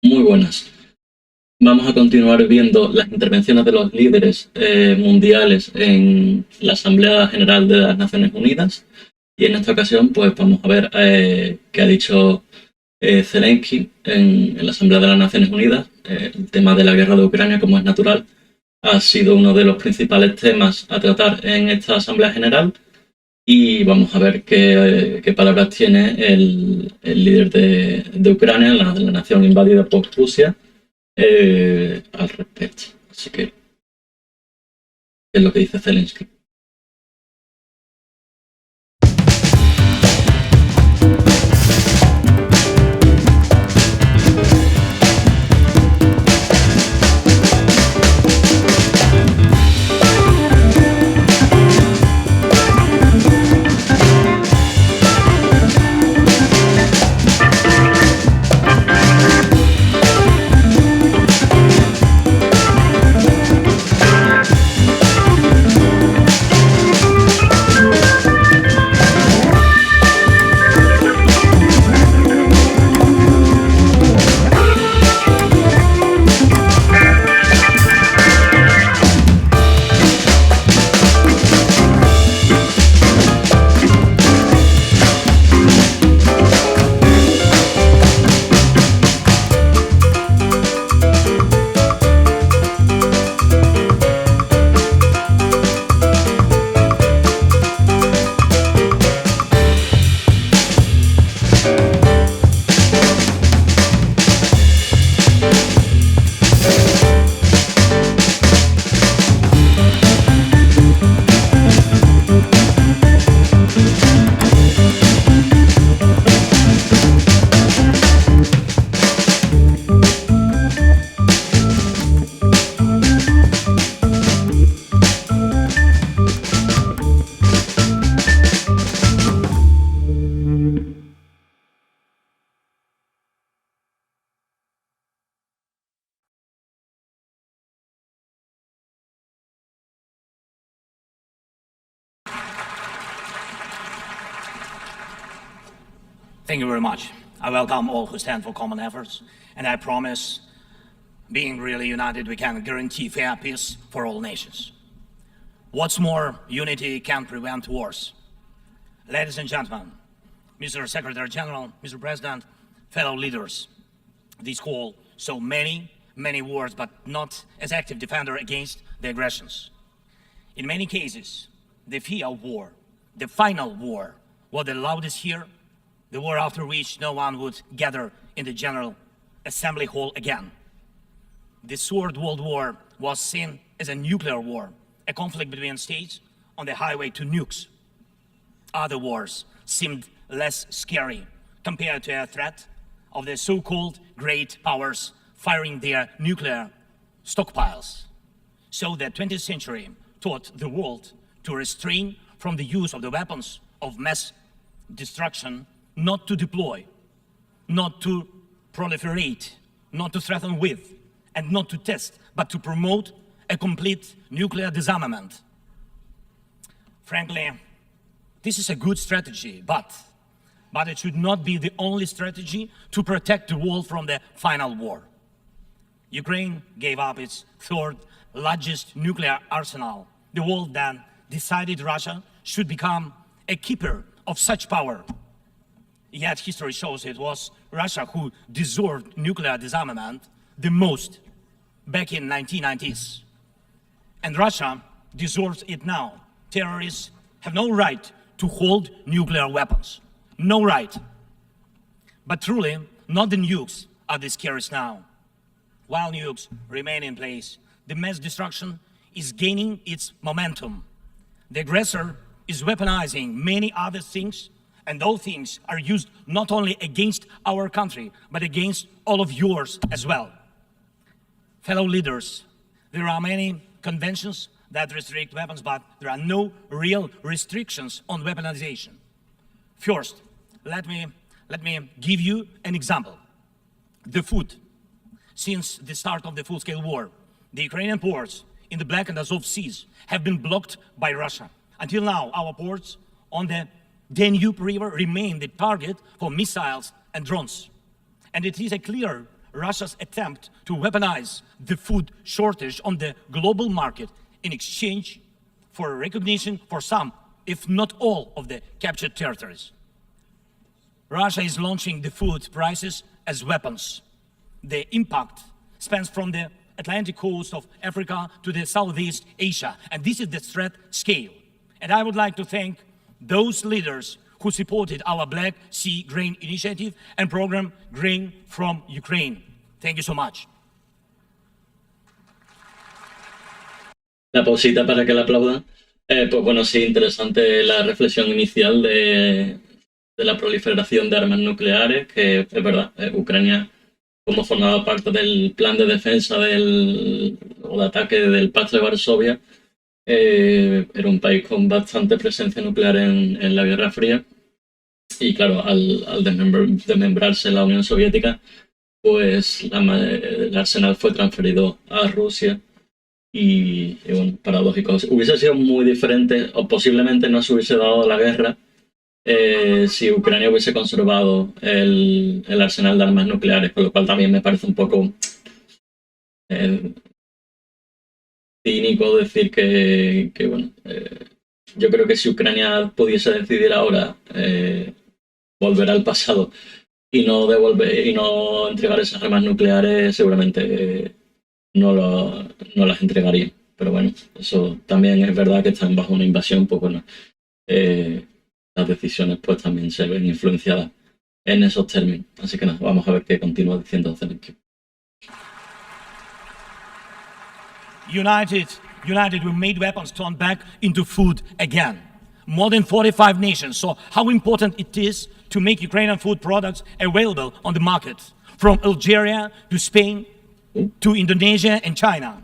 Muy buenas. Vamos a continuar viendo las intervenciones de los líderes mundiales en la Asamblea General de las Naciones Unidas. Y en esta ocasión, pues vamos a ver qué ha dicho Zelensky en la Asamblea de las Naciones Unidas. El tema de la guerra de Ucrania, como es natural, ha sido uno de los principales temas a tratar en esta Asamblea General. Y vamos a ver qué palabras tiene el líder de Ucrania, la nación invadida por Rusia, al respecto. Así que es lo que dice Zelensky. Thank you very much. I welcome all who stand for common efforts, and I promise, being really united, we can guarantee fair peace for all nations. What's more, unity can prevent wars. Ladies and gentlemen, Mr. Secretary General, Mr. President, fellow leaders, this call so many wars, but not as active defender against the aggressions. In many cases, the fear of war, the final war, was the loudest here, the war after which no one would gather in the General Assembly Hall again. The Third World War was seen as a nuclear war, a conflict between states on the highway to nukes. Other wars seemed less scary compared to a threat of the so-called great powers firing their nuclear stockpiles. So the 20th century taught the world to restrain from the use of the weapons of mass destruction, not to deploy, not to proliferate, not to threaten with, and not to test, but to promote a complete nuclear disarmament. Frankly, this is a good strategy, but it should not be the only strategy to protect the world from the final war. Ukraine gave up its third largest nuclear arsenal. The world then decided Russia should become a keeper of such power. Yet history shows it was Russia who deserved nuclear disarmament the most back in 1990s. And Russia deserves it now. Terrorists have no right to hold nuclear weapons. No right. But truly, not the nukes are the scariest now. While nukes remain in place, the mass destruction is gaining its momentum. The aggressor is weaponizing many other things, and those things are used not only against our country, but against all of yours as well. Fellow leaders, there are many conventions that restrict weapons, but there are no real restrictions on weaponization. First, let me give you an example. The food. Since the start of the full-scale war, the Ukrainian ports in the Black and Azov Seas have been blocked by Russia. Until now, our ports on the Danube River remain the target for missiles and drones. And it is a clear Russia's attempt to weaponize the food shortage on the global market in exchange for recognition for some, if not all, of the captured territories. Russia is launching the food prices as weapons. The impact spans from the Atlantic coast of Africa to the Southeast Asia, and this is the threat scale. And I would like to thank those leaders who supported our Black Sea Grain Initiative and program Grain from Ukraine. Thank you so much. La pausita para que la aplaudan. Pues bueno, sí, interesante la reflexión inicial de la proliferación de armas nucleares, que es verdad, Ucrania, como formaba parte del plan de defensa o de ataque del Pacto de Varsovia, era un país con bastante presencia nuclear en la Guerra Fría. Y claro, al desmembrarse la Unión Soviética, pues el arsenal fue transferido a Rusia. Y bueno, paradójico. Hubiese sido muy diferente, o posiblemente no se hubiese dado la guerra si Ucrania hubiese conservado el arsenal de armas nucleares, con lo cual también me parece un poco cínico decir que bueno, yo creo que si Ucrania pudiese decidir ahora volver al pasado y no entregar esas armas nucleares, seguramente no las entregaría. Pero bueno, eso también es verdad que están bajo una invasión, pues bueno, las decisiones pues también se ven influenciadas en esos términos. Así que nada, vamos a ver qué continúa diciendo Zelensky. United, we made weapons turn back into food again. More than 45 nations saw how important it is to make Ukrainian food products available on the market, from Algeria to Spain to Indonesia and China.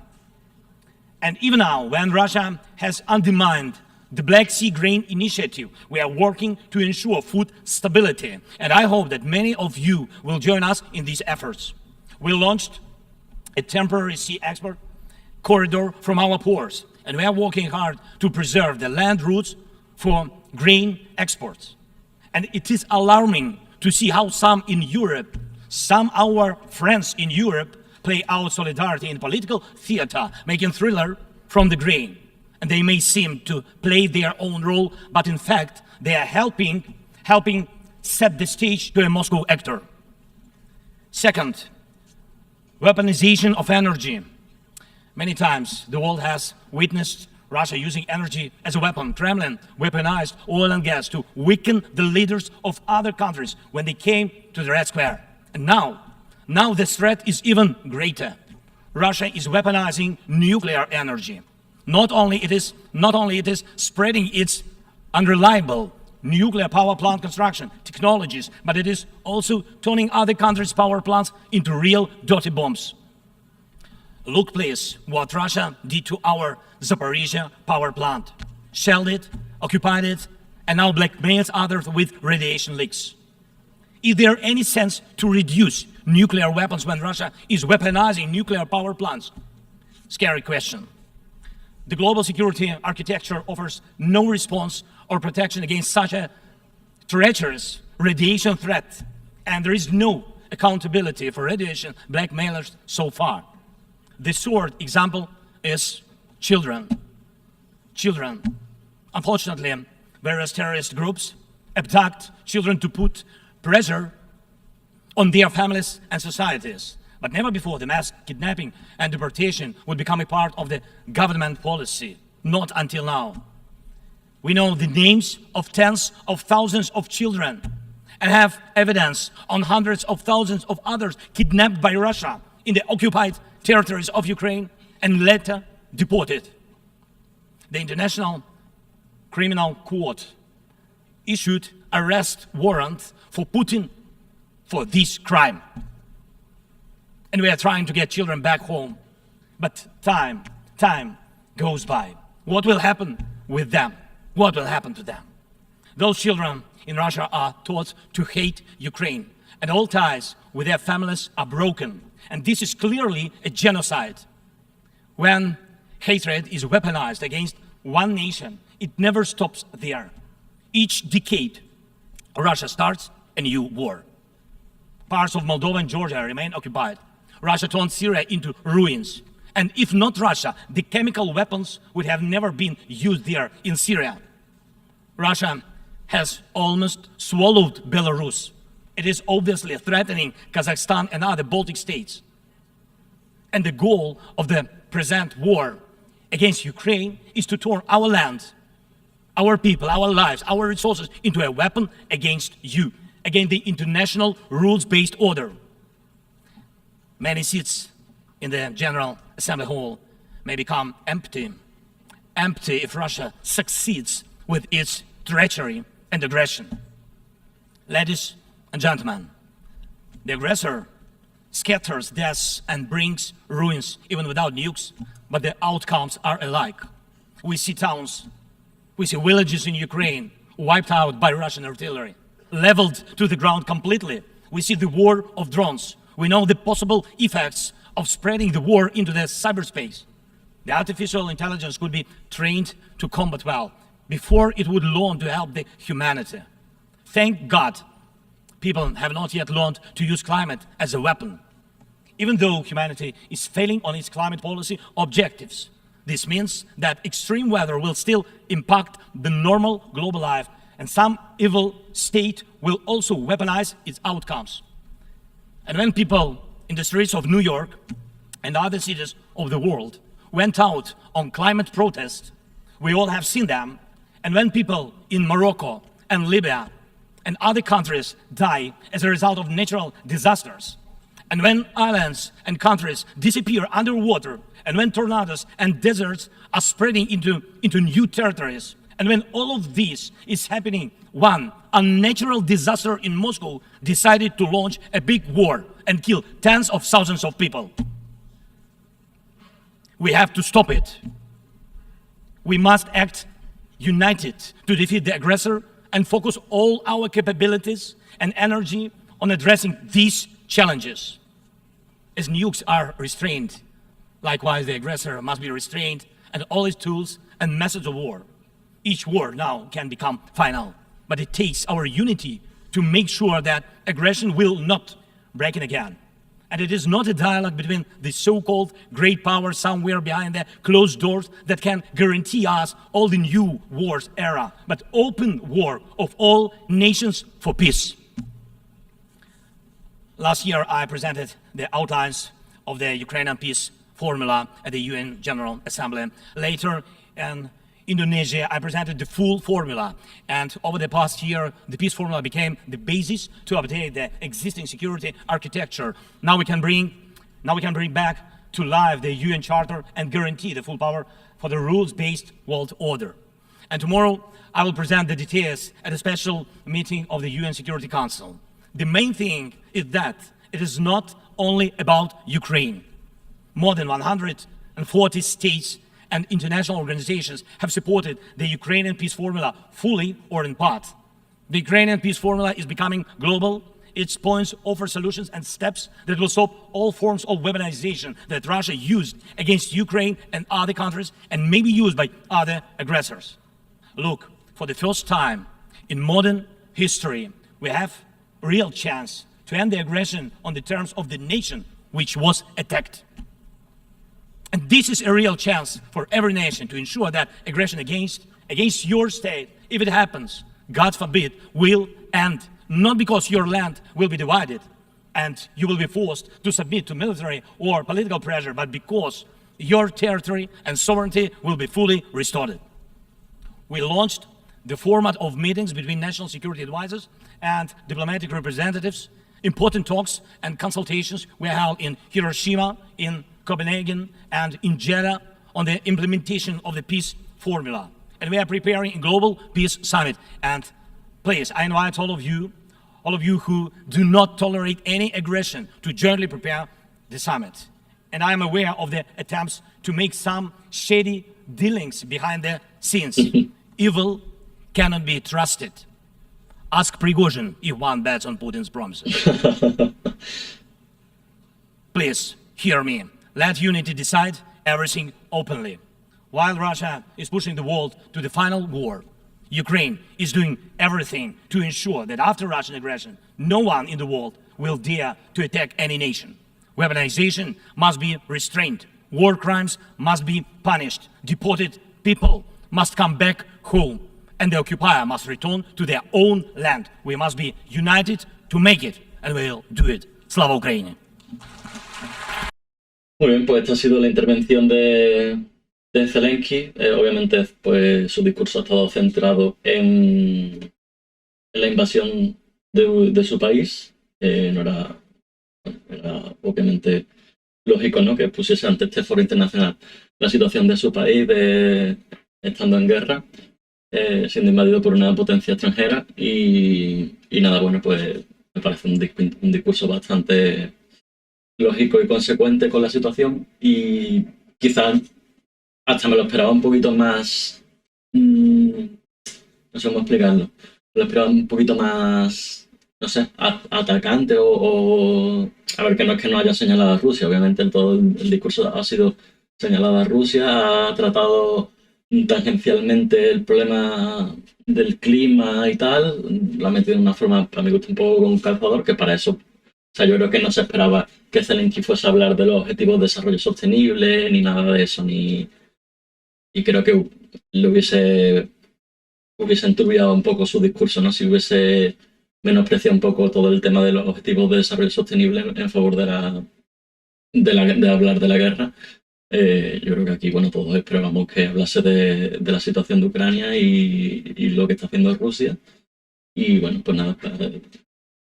And even now, when Russia has undermined the Black Sea Grain Initiative, we are working to ensure food stability. And I hope that many of you will join us in these efforts. We launched a temporary sea export corridor from our ports, and we are working hard to preserve the land routes for grain exports. And it is alarming to see how some our friends in Europe, play out solidarity in political theater, making thriller from the grain. And they may seem to play their own role, but in fact, they are helping set the stage to a Moscow actor. Second, weaponization of energy. Many times the world has witnessed Russia using energy as a weapon. Kremlin weaponized oil and gas to weaken the leaders of other countries when they came to the Red Square. And now the threat is even greater. Russia is weaponizing nuclear energy. Not only it is spreading its unreliable nuclear power plant construction technologies, but it is also turning other countries' power plants into real dirty bombs. Look, please, what Russia did to our Zaporizhia power plant. Shelled it, occupied it, and now blackmails others with radiation leaks. Is there any sense to reduce nuclear weapons when Russia is weaponizing nuclear power plants? Scary question. The global security architecture offers no response or protection against such a treacherous radiation threat, and there is no accountability for radiation blackmailers so far. The third example is children. Unfortunately, various terrorist groups abduct children to put pressure on their families and societies. But never before the mass kidnapping and deportation would become a part of the government policy. Not until now. We know the names of tens of thousands of children and have evidence on hundreds of thousands of others kidnapped by Russia in the occupied territories of Ukraine and later deported. The International Criminal Court issued arrest warrant for Putin for this crime. And we are trying to get children back home. But time goes by. What will happen with them? What will happen to them? Those children in Russia are taught to hate Ukraine, and all ties with their families are broken. And this is clearly a genocide. When hatred is weaponized against one nation, it never stops there. Each decade, Russia starts a new war. Parts of Moldova and Georgia remain occupied. Russia turned Syria into ruins. And if not Russia, the chemical weapons would have never been used there in Syria. Russia has almost swallowed Belarus. It is obviously threatening Kazakhstan and other Baltic states. And the goal of the present war against Ukraine is to turn our land, our people, our lives, our resources into a weapon against you, against the international rules-based order. Many seats in the General Assembly Hall may become empty if Russia succeeds with its treachery and aggression. Ladies and gentlemen, the aggressor scatters deaths and brings ruins even without nukes, but the outcomes are alike. We see towns, we see villages in Ukraine wiped out by Russian artillery, leveled to the ground completely. We see the war of drones. We know the possible effects of spreading the war into the cyberspace. The artificial intelligence could be trained to combat well before it would learn to help the humanity. Thank God, people have not yet learned to use climate as a weapon. Even though humanity is failing on its climate policy objectives, this means that extreme weather will still impact the normal global life, and some evil state will also weaponize its outcomes. And when people in the streets of New York and other cities of the world went out on climate protest, we all have seen them. And when people in Morocco and Libya and other countries die as a result of natural disasters, and when islands and countries disappear underwater, and when tornadoes and deserts are spreading into new territories, and when all of this is happening, one unnatural disaster in Moscow decided to launch a big war and kill tens of thousands of people. We have to stop it. We must act united to defeat the aggressor and focus all our capabilities and energy on addressing these challenges. As nukes are restrained, likewise the aggressor must be restrained and all his tools and methods of war. Each war now can become final, but it takes our unity to make sure that aggression will not break in again. And it is not a dialogue between the so-called great powers somewhere behind the closed doors that can guarantee us all the new wars era, but open war of all nations for peace. Last year, I presented the outlines of the Ukrainian peace formula at the UN General Assembly. Later, in Indonesia, I presented the full formula. And over the past year, the peace formula became the basis to update the existing security architecture. Now we can bring back to life the UN Charter and guarantee the full power for the rules-based world order. And tomorrow, I will present the details at a special meeting of the UN Security Council. The main thing is that it is not only about Ukraine. More than 140 states and international organizations have supported the Ukrainian peace formula fully or in part. The Ukrainian peace formula is becoming global. Its points offer solutions and steps that will stop all forms of weaponization that Russia used against Ukraine and other countries and may be used by other aggressors. Look, for the first time in modern history, we have a real chance to end the aggression on the terms of the nation which was attacked. And this is a real chance for every nation to ensure that aggression against your state, if it happens, God forbid, will end. Not because your land will be divided and you will be forced to submit to military or political pressure, but because your territory and sovereignty will be fully restored. We launched the format of meetings between national security advisors and diplomatic representatives. Important talks and consultations were held in Hiroshima, in Copenhagen, and in Jeddah on the implementation of the peace formula. And we are preparing a global peace summit. And please, I invite all of you who do not tolerate any aggression to jointly prepare the summit. And I am aware of the attempts to make some shady dealings behind the scenes. Evil cannot be trusted. Ask Prigozhin if one bets on Putin's promises. Please, hear me. Let unity decide everything openly. While Russia is pushing the world to the final war, Ukraine is doing everything to ensure that after Russian aggression, no one in the world will dare to attack any nation. Weaponization must be restrained. War crimes must be punished. Deported people must come back home. And the occupier must return to their own land. We must be united to make it. And we'll do it. Slava Ukraini. Muy bien, pues esta ha sido la intervención de Zelensky. Obviamente, pues su discurso ha estado centrado en la invasión de su país. No era obviamente lógico, ¿no?, que pusiese ante este foro internacional la situación de su país, estando en guerra, siendo invadido por una potencia extranjera. Y nada, bueno, pues me parece un discurso bastante lógico y consecuente con la situación, y quizás hasta me lo esperaba un poquito más, no sé cómo explicarlo, me lo esperaba un poquito más, no sé, atacante o a ver, que no es que no haya señalado a Rusia, obviamente todo el discurso ha sido señalado a Rusia, ha tratado tangencialmente el problema del clima y tal, lo ha metido de una forma, a mi gusto, un poco con un calzador, que para eso, o sea, yo creo que no se esperaba que Zelensky fuese a hablar de los objetivos de desarrollo sostenible, ni nada de eso, y creo que le hubiese enturbiado un poco su discurso, ¿no?, si hubiese menospreciado un poco todo el tema de los objetivos de desarrollo sostenible en favor de hablar de la guerra. Yo creo que aquí, bueno, todos esperábamos que hablase de la situación de Ucrania y lo que está haciendo Rusia. Y bueno, pues nada,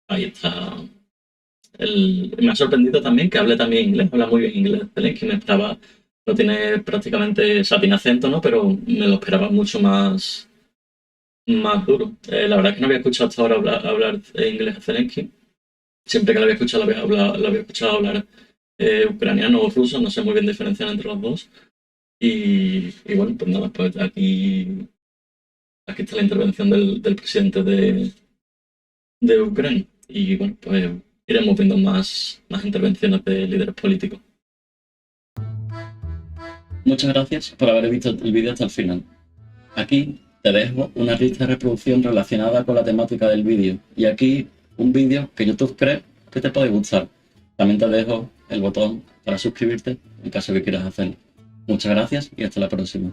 ahí está. Me ha sorprendido también que hable también inglés, habla muy bien inglés. Zelensky, me esperaba, no tiene prácticamente, o sea, tiene acento, ¿no?, pero me lo esperaba mucho más duro. La verdad es que no había escuchado hasta ahora hablar inglés a Zelensky. Siempre que lo había escuchado, lo había escuchado hablar ucraniano o ruso, no sé muy bien diferenciar entre los dos. Y bueno, pues nada, pues aquí está la intervención del presidente de Ucrania. Y bueno, pues iremos viendo más intervenciones de líderes políticos. Muchas gracias por haber visto el vídeo hasta el final. Aquí te dejo una lista de reproducción relacionada con la temática del vídeo, y aquí un vídeo que YouTube cree que te puede gustar. También te dejo el botón para suscribirte en caso que quieras hacerlo. Muchas gracias y hasta la próxima.